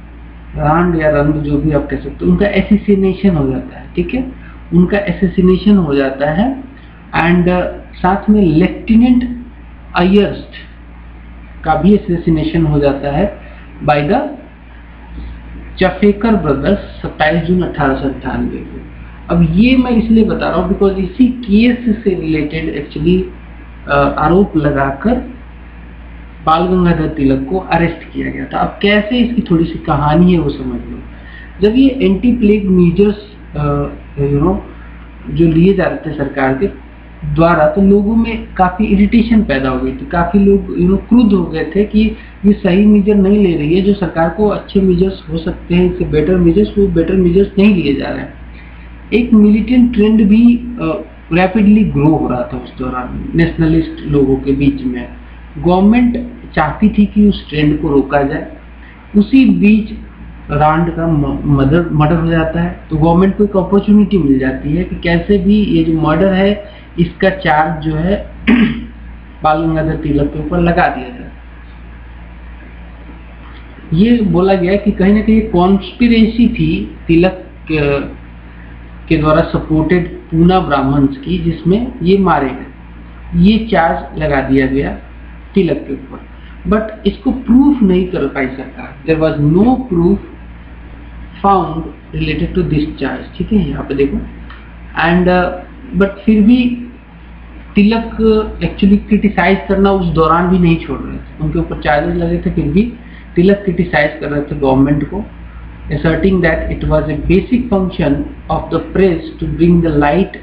रांड या रंड जो भी आप कह सकते हो, उनका एसेसिनेशन हो जाता है, ठीक है, उनका एसेसिनेशन हो जाता है। एंड साथ में लेफ्टिनेंट अयर्स्ट का भी एसेसिनेशन हो जाता है बाय द चफेकर ब्रदर्स 27 जून 1898 को। अब ये मैं इसलिए बता रहा हूँ बिकॉज इसी केस से रिलेटेड एक्चुअली आरोप लगाकर बाल गंगाधर तिलक को अरेस्ट किया गया था। अब कैसे, इसकी थोड़ी सी कहानी है वो समझ लो। जब ये एंटी प्लेग मेजर्स जो लिए जा रहे थे सरकार के द्वारा, तो लोगों में काफी इरिटेशन पैदा हो गई थी, काफी लोग क्रुद्ध हो गए थे कि ये सही मेजर नहीं ले रही है, जो सरकार को अच्छे मेजर्स हो सकते हैं, इससे बेटर मेजर्स, वो बेटर मेजर्स नहीं लिए जा रहे हैं। एक मिलिटेंट ट्रेंड भी रैपिडली ग्रो हो रहा था उस दौरान नेशनलिस्ट लोगों के बीच में। गवर्नमेंट चाहती थी कि उस ट्रेंड को रोका जाए। उसी बीच रांड का मर्डर हो जाता है, तो गवर्नमेंट को एक अपॉर्चुनिटी मिल जाती है कि कैसे भी ये जो मर्डर है इसका चार्ज जो है बाल गंगाधर तिलक के ऊपर लगा दिया जाए। ये बोला गया कि कहीं ना कहीं कॉन्स्पिरेसी थी तिलक के द्वारा सपोर्टेड पूना ब्राह्मण्स की, जिसमें ये मारे गए, ये चार्ज लगा दिया गया तिलक के ऊपर। बट इसको प्रूफ नहीं कर पाई सरकार, there was no proof found related to this charge, ठीक है, यहाँ पे देखो। एंड बट फिर भी तिलक एक्चुअली क्रिटिसाइज करना उस दौरान भी नहीं छोड़ रहे थे, उनके ऊपर चार्जेस लगे थे, फिर भी तिलक क्रिटिसाइज कर रहे थे गवर्नमेंट को, asserting that it was a basic function of the press to bring the light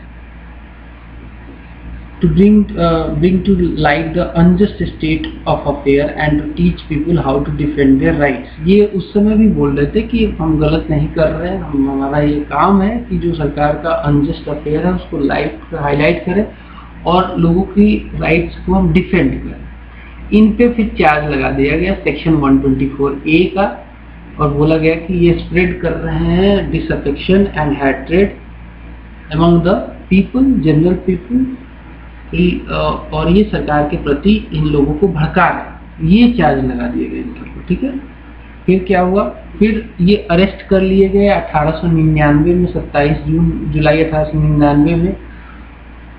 bring to light the unjust state of affair and to teach people how to defend their rights। ये उस समय भी बोल रहे थे कि हम गलत नहीं कर रहे हैं, हमारा ये काम है कि जो सरकार का अनजस्ट अफेयर है उसको हाईलाइट करें और लोगों की राइट्स को हम डिफेंड करें। इन पे फिर चार्ज लगा दिया गया सेक्शन 124A का, और बोला गया कि ये स्प्रेड कर रहे हैं disaffection and hatred among the people, general people, और ये सरकार के प्रति इन लोगों को भड़का रहे, ये चार्ज लगा दिए गए इनके ऊपर, ठीक है। फिर क्या हुआ, फिर ये अरेस्ट कर लिए गए 1899 में, 27 जुलाई 1899 में।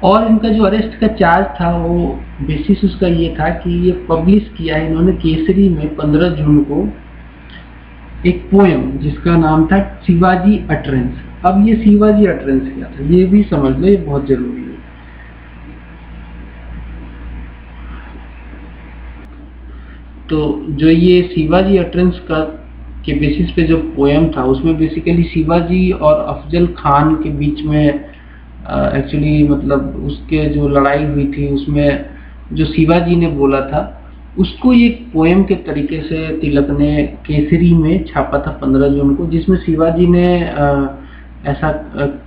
और इनका जो अरेस्ट का चार्ज था वो बेसिस उसका ये था कि ये पब्लिश किया है इन्होंने केसरी में 15 जून को एक पोएम जिसका नाम था शिवाजी अटरेंस। अब ये शिवाजी अटरेंस क्या था ये भी समझ लो, ये बहुत जरूरी है। तो जो ये शिवाजी अटरेंस का के बेसिस पे जो पोएम था उसमें बेसिकली शिवाजी और अफजल खान के बीच में एक्चुअली मतलब उसके जो लड़ाई हुई थी उसमें जो शिवाजी ने बोला था उसको एक पोएम के तरीके से तिलक ने केसरी में छापा था 15 जून को, जिसमें शिवाजी ने ऐसा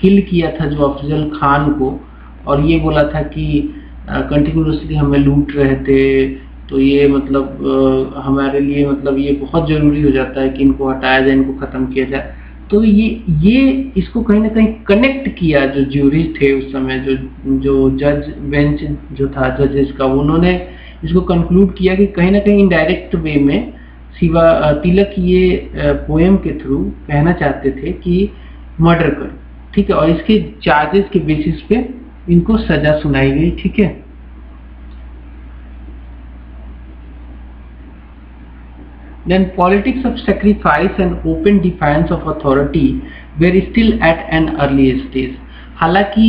किल किया था जो अफजल खान को, और ये बोला था कि कंटिन्यूसली हमें लूट रहे थे, तो ये मतलब हमारे लिए मतलब ये बहुत ज़रूरी हो जाता है कि इनको हटाया जाए, इनको ख़त्म किया जाए। तो ये इसको कहीं ना कहीं कनेक्ट किया जो ज्यूरी थे उस समय, जो जज बेंच जो था जजेस का, उन्होंने इसको कंक्लूड किया कि कहीं ना कहीं इनडायरेक्ट वे में तिलक ये पोएम के थ्रू कहना चाहते थे कि मर्डर करो, ठीक है, और इसके चार्जेस के बेसिस पे इनको सजा सुनाई गई, ठीक है। Then politics of sacrifice and open defiance of authority were still at an early stage। हालांकि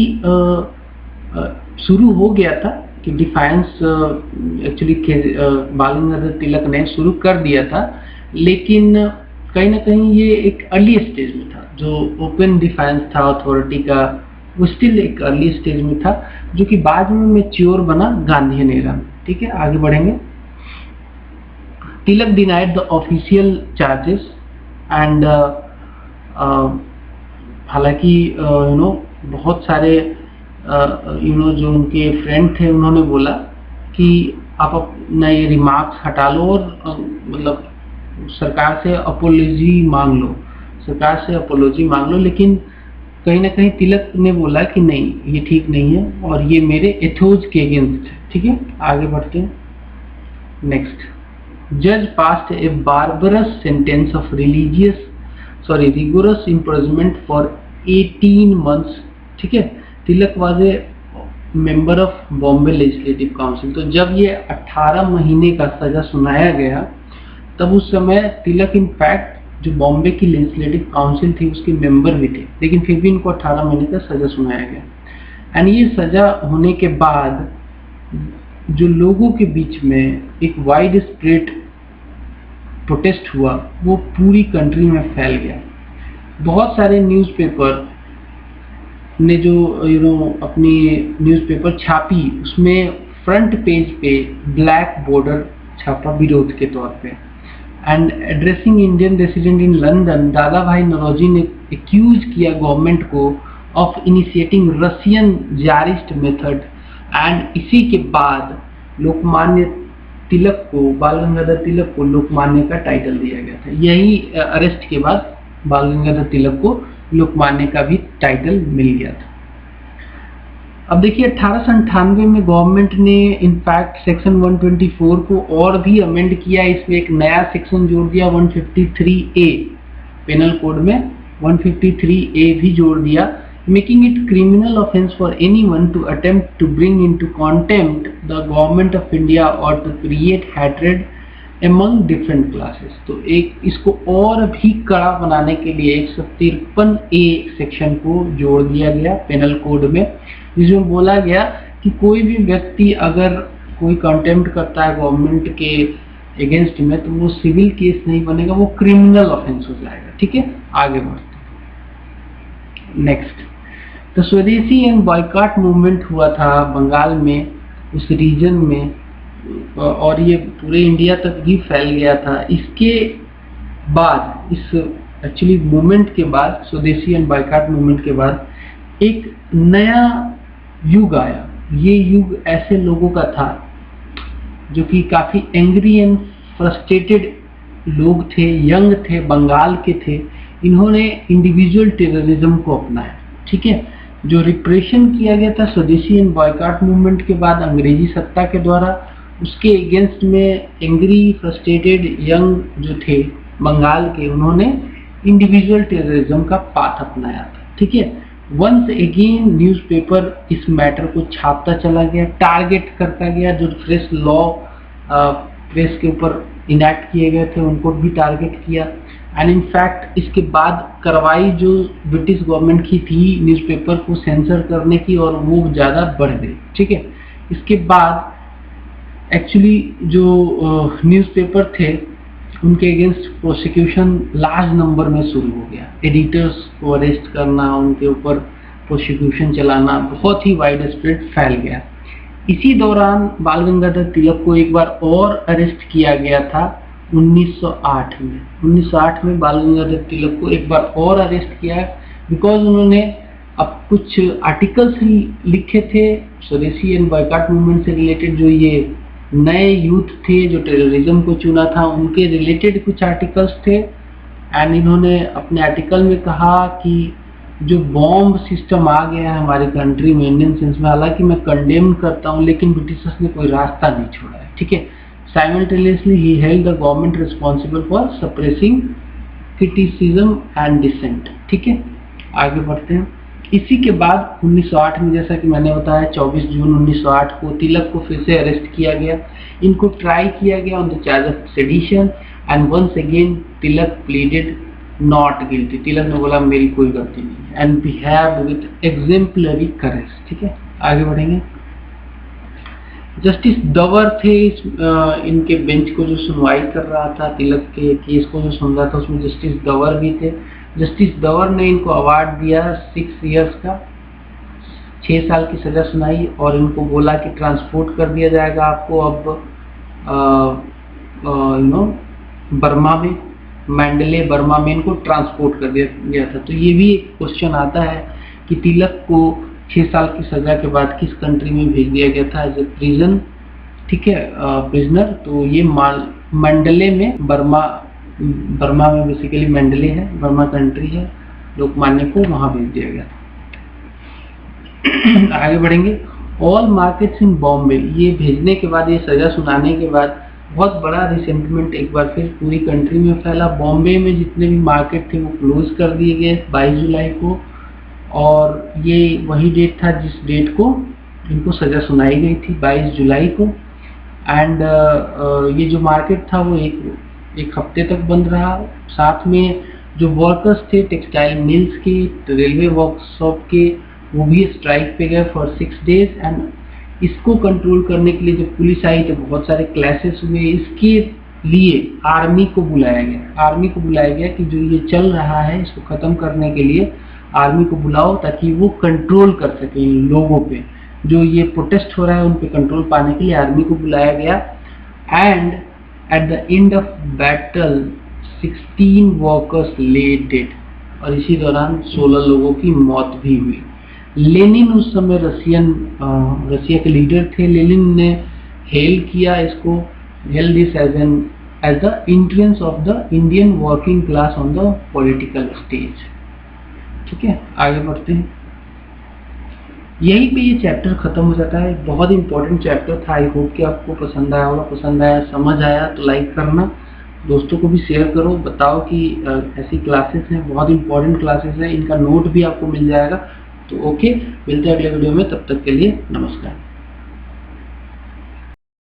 शुरू हो गया था कि डिफाइंस एक्चुअली बाल गंगाधर तिलक ने शुरू कर दिया था, लेकिन कहीं ना कहीं ये एक अर्ली स्टेज में था। जो ओपन डिफाइंस था अथॉरिटी का वो स्टिल एक अर्ली स्टेज में था, जो कि बाद में मैच्योर बना गांधीयन एरा में, ठीक है। आगे बढ़ेंगे। Tilak denied the official charges and हालांकि बहुत सारे जो उनके फ्रेंड थे उन्होंने बोला कि आप अपना ये रिमार्क्स हटा लो और मतलब सरकार से अपोलॉजी मांग लो, लेकिन कहीं ना कहीं तिलक ने बोला कि नहीं, ये ठीक नहीं है और ये मेरे एथोज के अगेंस्ट है। ठीक है, आगे बढ़ते हैं। नेक्स्ट, जज passed a barbarous sentence of rigorous imprisonment for 18 months। ठीक है, Tilak was a member of Bombay legislative council. तो जब ये 18 महीने का सजा सुनाया गया तब उस समय तिलक इनफैक्ट जो बॉम्बे की लेजिस्लेटिव काउंसिल थी उसके मेंबर भी थे, लेकिन फिर भी इनको 18 महीने का सजा सुनाया गया। एंड ये सजा होने के बाद जो लोगों के बीच में एक वाइड स्प्रेड प्रोटेस्ट हुआ वो पूरी कंट्री में फैल गया। बहुत सारे न्यूज़पेपर ने जो अपनी न्यूज़पेपर छापी उसमें फ्रंट पेज पे ब्लैक बॉर्डर छापा विरोध के तौर पे। And addressing Indian resident in London, Dadabhai Naoroji ने एक्यूज किया गवर्नमेंट को of initiating Russian tsarist method. And इसी के बाद लोकमान्य तिलक को, बाल गंगाधर तिलक को लोकमान्य का टाइटल दिया गया था। यही अरेस्ट के बाद बाल गंगाधर तिलक को लोकमान्य का भी टाइटल मिल गया था। अब देखिए 1898 में गवर्नमेंट ने इनफैक्ट सेक्शन 124 को और भी अमेंड किया। इसमें एक नया सेक्शन जोड़ दिया 153A, पेनल कोड में 153A भी जोड़ दिया, making it criminal offense for anyone to attempt to bring into contempt the government of India or to create hatred among different classes। तो एक इसको और भी कड़ा बनाने के लिए 153A सेक्शन को जोड़ दिया गया पेनल कोड में, जिसमें बोला गया कि कोई भी व्यक्ति अगर कोई कंटेम्प्ट करता है गवर्नमेंट के अगेंस्ट में तो वो सिविल केस नहीं बनेगा, वो क्रिमिनल ऑफेंस हो जाएगा। ठीक है, आगे बढ़ते हैं। नेक्स्ट, तो स्वदेशी एंड बॉयकॉट मूवमेंट हुआ था बंगाल में, उस रीजन में, और ये पूरे इंडिया तक भी फैल गया था। इसके बाद, इस एक्चुअली मूवमेंट के बाद, स्वदेशी एंड बॉयकॉट मूवमेंट के बाद एक नया युग आया। ये युग ऐसे लोगों का था जो कि काफ़ी एंग्री एंड फ्रस्ट्रेटेड लोग थे, यंग थे, बंगाल के थे। इन्होंने इंडिविजुअल टेररिज्म को अपनाया। ठीक है, जो रिप्रेशन किया गया था स्वदेशी एंड बॉयकॉट मूवमेंट के बाद अंग्रेजी सत्ता के द्वारा, उसके अगेंस्ट में एंग्री फ्रस्ट्रेटेड यंग जो थे बंगाल के, उन्होंने इंडिविजुअल टेररिज्म का पाथ अपनाया था। ठीक है, वंस अगेन न्यूज़पेपर इस मैटर को छापता चला गया, टारगेट करता गया। जो फ्रेश लॉ प्रेस के ऊपर इनैक्ट किए गए थे उनको भी टारगेट किया। एंड इनफैक्ट इसके बाद कार्रवाई जो ब्रिटिश गवर्नमेंट की थी न्यूज़पेपर को सेंसर करने की, और वो ज़्यादा बढ़ गई। ठीक है, इसके बाद एक्चुअली जो न्यूज़पेपर थे उनके अगेंस्ट प्रोसिक्यूशन लार्ज नंबर में शुरू हो गया। एडिटर्स को अरेस्ट करना, उनके ऊपर प्रोसिक्यूशन चलाना बहुत ही वाइड स्प्रेड फैल गया। इसी दौरान बाल गंगाधर तिलक को एक बार और अरेस्ट किया गया था 1908 में। 1908 में बाल गंगाधर तिलक को एक बार और अरेस्ट किया बिकॉज उन्होंने अब कुछ आर्टिकल्स लिखे थे स्वदेशी एंड बॉयकॉट मूवमेंट से रिलेटेड। जो ये नए यूथ थे जो टेररिज्म को चुना था, उनके रिलेटेड कुछ आर्टिकल्स थे। एंड इन्होंने अपने आर्टिकल में कहा कि जो बॉम्ब सिस्टम आ गया है हमारी कंट्री में इंडियन सेंस में, हालांकि मैं कंडेम करता हूँ लेकिन ब्रिटिशर्स ने कोई रास्ता नहीं छोड़ा है। ठीक है, simultaneously he held the government responsible for suppressing criticism and dissent. ठीक है, आगे बढ़ते हैं। इसी के बाद 1908 में, जैसा कि मैंने बताया, 24 जून 1908 को तिलक को फिर से अरेस्ट किया गया। इनको ट्राई किया गया on the charge of sedition and once again Tilak pleaded not guilty. Tilak ने बोला मेरी कोई गलती नहीं है and behaved with exemplary courage. ठीक है, आगे बढ़ेंगे। जस्टिस दवर थे इनके बेंच को जो सुनवाई कर रहा था, तिलक के केस को जो सुन रहा था, उसमें जस्टिस दवर भी थे। जस्टिस दवर ने इनको अवार्ड दिया 6 इयर्स का, 6 साल की सजा सुनाई और इनको बोला कि ट्रांसपोर्ट कर दिया जाएगा आपको अब बर्मा में। मंडले बर्मा में इनको ट्रांसपोर्ट कर दिया गया था। तो ये भी एक क्वेश्चन आता है कि तिलक को 6 साल की सजा के बाद किस कंट्री में भेज दिया गया था एज ए प्रिजन, ठीक है, प्रिजनर। तो ये मंडले में, बर्मा में बेसिकली मंडले है, बर्मा कंट्री है, लोकमान्य को वहां भेज दिया गया था। आगे बढ़ेंगे। ऑल मार्केट्स इन बॉम्बे, ये भेजने के बाद, ये सजा सुनाने के बाद बहुत बड़ा रिसेंटमेंट एक बार फिर पूरी कंट्री में फैला। बॉम्बे में जितने भी मार्केट थे वो क्लोज कर दिए गए 22 जुलाई को, और ये वही डेट था जिस डेट को इनको सजा सुनाई गई थी, 22 जुलाई को। एंड ये जो मार्केट था वो एक हफ्ते तक बंद रहा। साथ में जो वर्कर्स थे टेक्सटाइल मिल्स के, रेलवे वर्कशॉप के, वो भी स्ट्राइक पे गए फॉर 6 डेज। एंड इसको कंट्रोल करने के लिए जब पुलिस आई तो बहुत सारे क्लैशेस हुए। इसके लिए आर्मी को बुलाया गया कि जो ये चल रहा है इसको खत्म करने के लिए आर्मी को बुलाओ, ताकि वो कंट्रोल कर सके इन लोगों पे, जो ये प्रोटेस्ट हो रहा है उन पे कंट्रोल पाने के लिए आर्मी को बुलाया गया। And at the end of battle 16 workers ले डेड, और इसी दौरान 16 लोगों की मौत भी हुई। लेनिन उस समय रसिया के लीडर थे। लेनिन ने hail this as the entrance of the Indian working class on the political stage. ठीक है, आगे बढ़ते हैं। यहीं पे ये चैप्टर खत्म हो जाता है। बहुत इंपॉर्टेंट चैप्टर था। आई होप कि आपको पसंद आया होगा। पसंद आया, समझ आया तो लाइक करना, दोस्तों को भी शेयर करो, बताओ कि ऐसी क्लासेस हैं, बहुत इंपॉर्टेंट क्लासेस हैं, इनका नोट भी आपको मिल जाएगा। तो ओके, मिलते हैं अगले वीडियो में, तब तक के लिए नमस्कार।